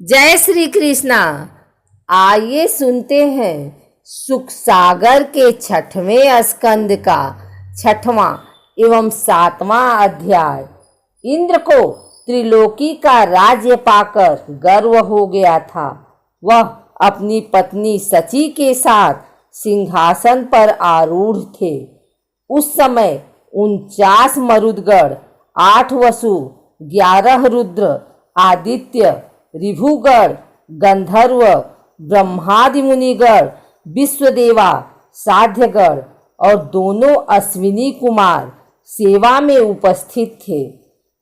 जय श्री कृष्णा। आइए सुनते हैं सुख सागर के 6वें स्कंद का 6वां एवं 7वां अध्याय। इंद्र को त्रिलोकी का राज्य पाकर गर्व हो गया था। वह अपनी पत्नी सची के साथ सिंहासन पर आरूढ़ थे। उस समय 49 मरुदगण, 8 वसु, 11 रुद्र, आदित्य, ऋभुगण, गंधर्व, ब्रह्मादि मुनिगण, विश्वदेवा, साध्यगण और दोनों अश्विनी कुमार सेवा में उपस्थित थे।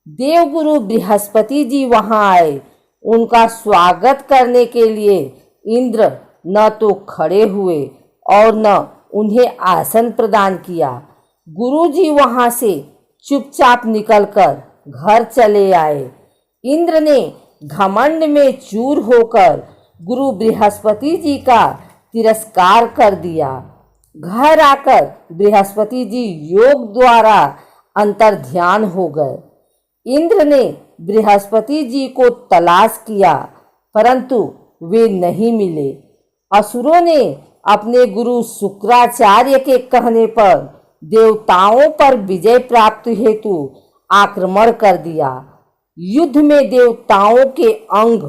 देवगुरु बृहस्पति जी वहां आए। उनका स्वागत करने के लिए इंद्र न तो खड़े हुए और न उन्हें आसन प्रदान किया। गुरु जी वहां से चुपचाप निकलकर घर चले आए। इंद्र ने घमंड में चूर होकर गुरु बृहस्पति जी का तिरस्कार कर दिया। घर आकर बृहस्पति जी योग द्वारा अंतर्ध्यान हो गए। इंद्र ने बृहस्पति जी को तलाश किया, परंतु वे नहीं मिले। असुरों ने अपने गुरु शुक्राचार्य के कहने पर देवताओं पर विजय प्राप्त हेतु आक्रमण कर दिया। युद्ध में देवताओं के अंग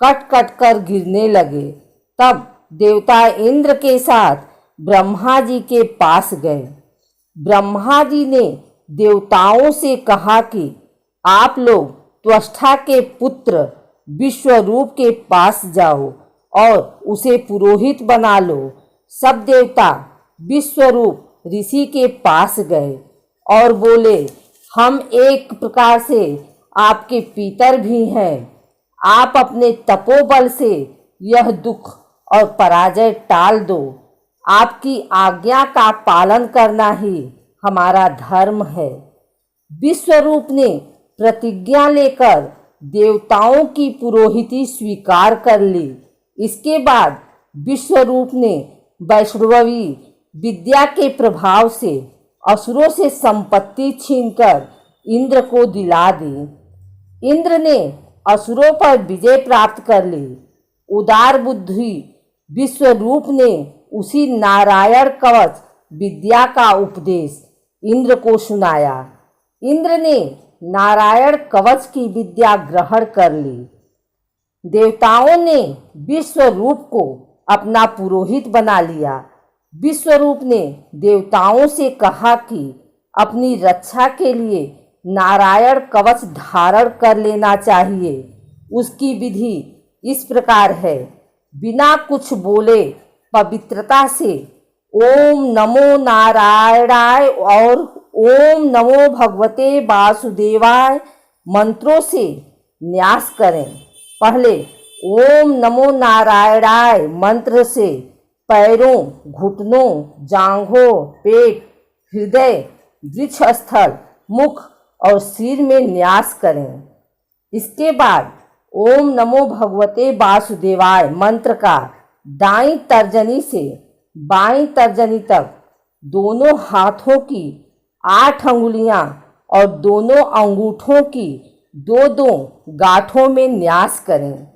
कट कट कर गिरने लगे। तब देवता इंद्र के साथ ब्रह्मा जी के पास गए। ब्रह्मा जी ने देवताओं से कहा कि आप लोग त्वष्टा के पुत्र विश्वरूप के पास जाओ और उसे पुरोहित बना लो। सब देवता विश्वरूप ऋषि के पास गए और बोले, हम एक प्रकार से आपके पितर भी हैं। आप अपने तपोबल से यह दुख और पराजय टाल दो। आपकी आज्ञा का पालन करना ही हमारा धर्म है। विश्वरूप ने प्रतिज्ञा लेकर देवताओं की पुरोहिती स्वीकार कर ली। इसके बाद विश्वरूप ने वैष्णवी विद्या के प्रभाव से असुरों से संपत्ति छीनकर इंद्र को दिला दी। इंद्र ने असुरों पर विजय प्राप्त कर ली। उदार बुद्धि विश्वरूप ने उसी नारायण कवच विद्या का उपदेश इंद्र को सुनाया। इंद्र ने नारायण कवच की विद्या ग्रहण कर ली। देवताओं ने विश्वरूप को अपना पुरोहित बना लिया। विश्वरूप ने देवताओं से कहा कि अपनी रक्षा के लिए नारायण कवच धारण कर लेना चाहिए। उसकी विधि इस प्रकार है। बिना कुछ बोले पवित्रता से ओम नमो नारायणाय और ओम नमो भगवते वासुदेवाय मंत्रों से न्यास करें। पहले ओम नमो नारायणाय मंत्र से पैरों, घुटनों, जांघों, पेट, हृदय, वृक्षस्थल, मुख और सिर में न्यास करें। इसके बाद ओम नमो भगवते वासुदेवाय मंत्र का दाईं तर्जनी से बाईं तर्जनी तक दोनों हाथों की 8 अंगुलियां और दोनों अंगूठों की 2-2 गांठों में न्यास करें।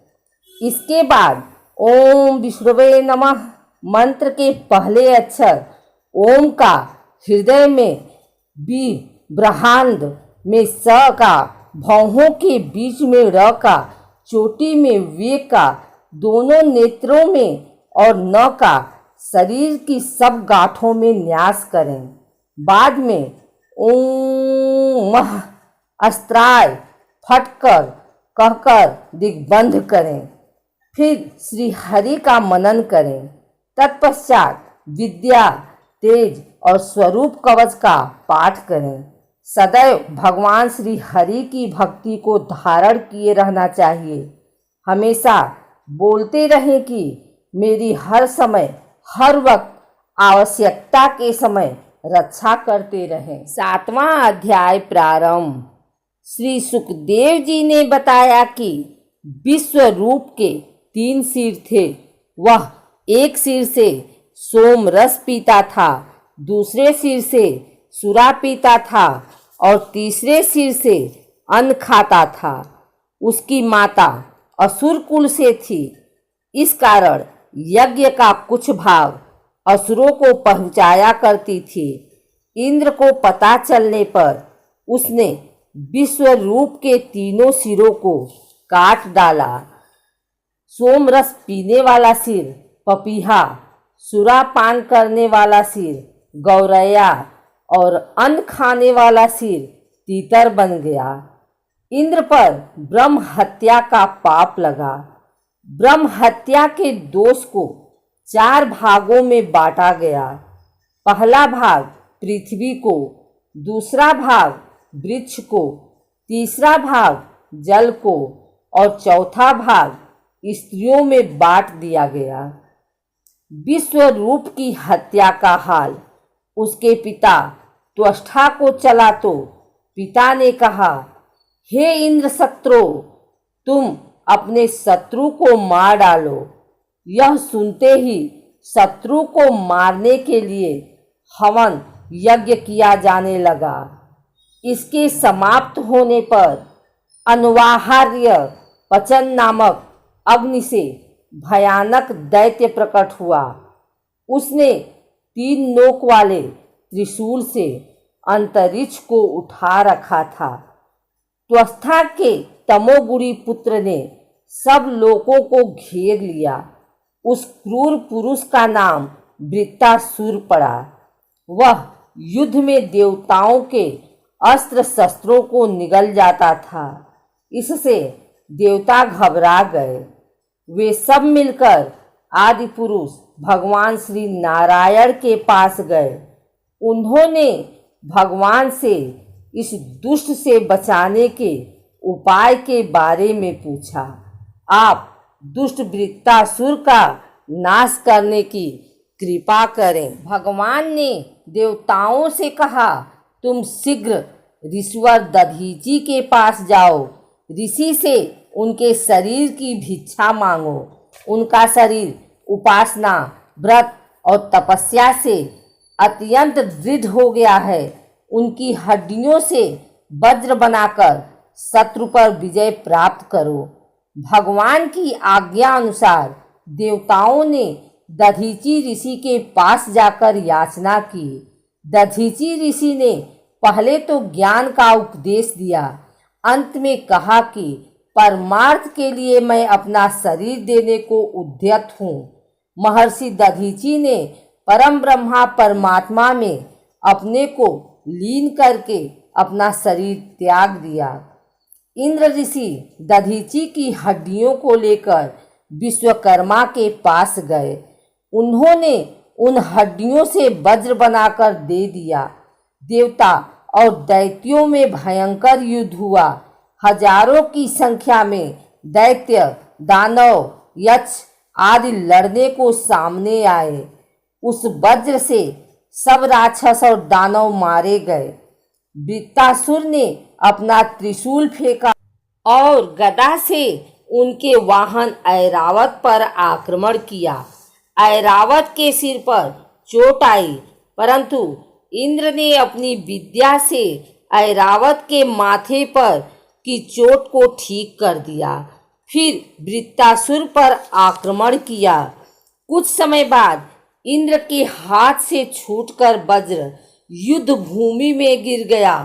इसके बाद ओम विष्णुवे नमः मंत्र के पहले अक्षर ओम का हृदय में, बी ब्रह्मांड में, स का भौहों के बीच में, र का चोटी में, वे का दोनों नेत्रों में और न का शरीर की सब गांठों में न्यास करें। बाद में ओम मह अस्त्राय फटकर कहकर दिग्बंध करें। फिर श्री हरि का मनन करें। तत्पश्चात विद्या, तेज और स्वरूप कवच का पाठ करें। सदैव भगवान श्री हरि की भक्ति को धारण किए रहना चाहिए। हमेशा बोलते रहें कि मेरी हर समय, हर वक्त, आवश्यकता के समय रक्षा करते रहें। 7वां अध्याय प्रारंभ। श्री सुखदेव जी ने बताया कि विश्वरूप के 3 सिर थे। वह एक सिर से सोम रस पीता था, दूसरे सिर से सुरा पीता था और तीसरे सिर से अन्न खाता था। उसकी माता असुर कुल से थी। इस कारण यज्ञ का कुछ भाग असुरों को पहुंचाया करती थी। इंद्र को पता चलने पर उसने विश्व रूप के तीनों सिरों को काट डाला। सोमरस पीने वाला सिर पपीहा, सुरापान करने वाला सिर गौरैया और अन्न खाने वाला सिर तीतर बन गया। इंद्र पर ब्रह्म हत्या का पाप लगा। ब्रह्म हत्या के दोष को 4 भागों में बांटा गया। पहला भाग पृथ्वी को, दूसरा भाग वृक्ष को, तीसरा भाग जल को और चौथा भाग स्त्रियों में बांट दिया गया। विश्व रूप की हत्या का हाल उसके पिता त्वष्टा को चला तो पिता ने कहा, हे इंद्र शत्रु, तुम अपने शत्रु को मार डालो। यह सुनते ही शत्रु को मारने के लिए हवन यज्ञ किया जाने लगा। इसके समाप्त होने पर अनवाहार्य पचन नामक अग्नि से भयानक दैत्य प्रकट हुआ। उसने 3 नोक वाले त्रिशूल से अंतरिक्ष को उठा रखा था। त्वष्टा के तमोगुणी पुत्र ने सब लोगों को घेर लिया। उस क्रूर पुरुष का नाम वृत्तासुर पड़ा। वह युद्ध में देवताओं के अस्त्र शस्त्रों को निगल जाता था। इससे देवता घबरा गए। वे सब मिलकर आदि पुरुष भगवान श्री नारायण के पास गए। उन्होंने भगवान से इस दुष्ट से बचाने के उपाय के बारे में पूछा। आप दुष्ट वृत्तासुर का नाश करने की कृपा करें। भगवान ने देवताओं से कहा, तुम शीघ्र ऋषिवर दधीचि के पास जाओ। ऋषि से उनके शरीर की भिक्षा मांगो। उनका शरीर उपासना, व्रत और तपस्या से अत्यंत दृढ़ हो गया है। उनकी हड्डियों से वज्र बनाकर शत्रु पर विजय प्राप्त करो। भगवान की आज्ञा अनुसार देवताओं ने दधीचि ऋषि के पास जाकर याचना की। दधीचि ऋषि ने पहले तो ज्ञान का उपदेश दिया, अंत में कहा कि परमार्थ के लिए मैं अपना शरीर देने को उद्यत हूँ। महर्षि दधीचि ने परम ब्रह्मा परमात्मा में अपने को लीन करके अपना शरीर त्याग दिया। इंद्र ऋषि दधीचि की हड्डियों को लेकर विश्वकर्मा के पास गए। उन्होंने उन हड्डियों से वज्र बनाकर दे दिया। देवता और दैत्यों में भयंकर युद्ध हुआ। हजारों की संख्या में दैत्य, दानव, यक्ष आदि लड़ने को सामने आए। उस वज्र से सब राक्षस और दानव मारे गए। वृत्तासुर ने अपना त्रिशूल फेंका और गदा से उनके वाहन ऐरावत पर आक्रमण किया। ऐरावत के सिर पर चोट आई, परंतु इंद्र ने अपनी विद्या से ऐरावत के माथे पर की चोट को ठीक कर दिया। फिर वृत्तासुर पर आक्रमण किया। कुछ समय बाद इंद्र के हाथ से छूटकर वज्र युद्ध भूमि में गिर गया।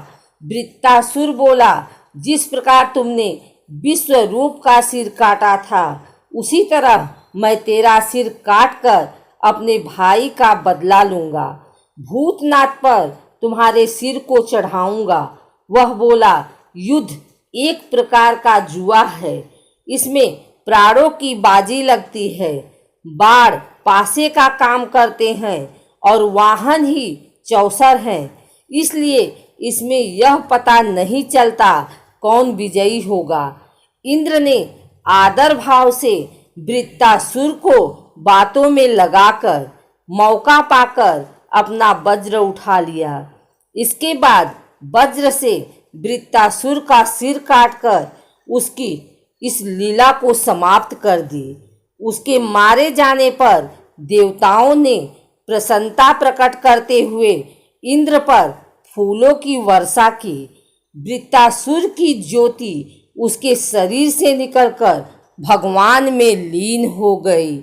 वृत्तासुर बोला, जिस प्रकार तुमने विश्व रूप का सिर काटा था, उसी तरह मैं तेरा सिर काटकर अपने भाई का बदला लूंगा। भूतनाथ पर तुम्हारे सिर को चढ़ाऊंगा। वह बोला, युद्ध एक प्रकार का जुआ है। इसमें प्राणों की बाजी लगती है। बाण पासे का काम करते हैं और वाहन ही चौसर हैं। इसलिए इसमें यह पता नहीं चलता कौन विजयी होगा। इंद्र ने आदर भाव से वृत्तासुर को बातों में लगाकर मौका पाकर अपना वज्र उठा लिया। इसके बाद वज्र से वृत्तासुर का सिर काटकर उसकी इस लीला को समाप्त कर दी। उसके मारे जाने पर देवताओं ने प्रसन्नता प्रकट करते हुए इंद्र पर फूलों की वर्षा की। वृत्तासुर की ज्योति उसके शरीर से निकलकर भगवान में लीन हो गई।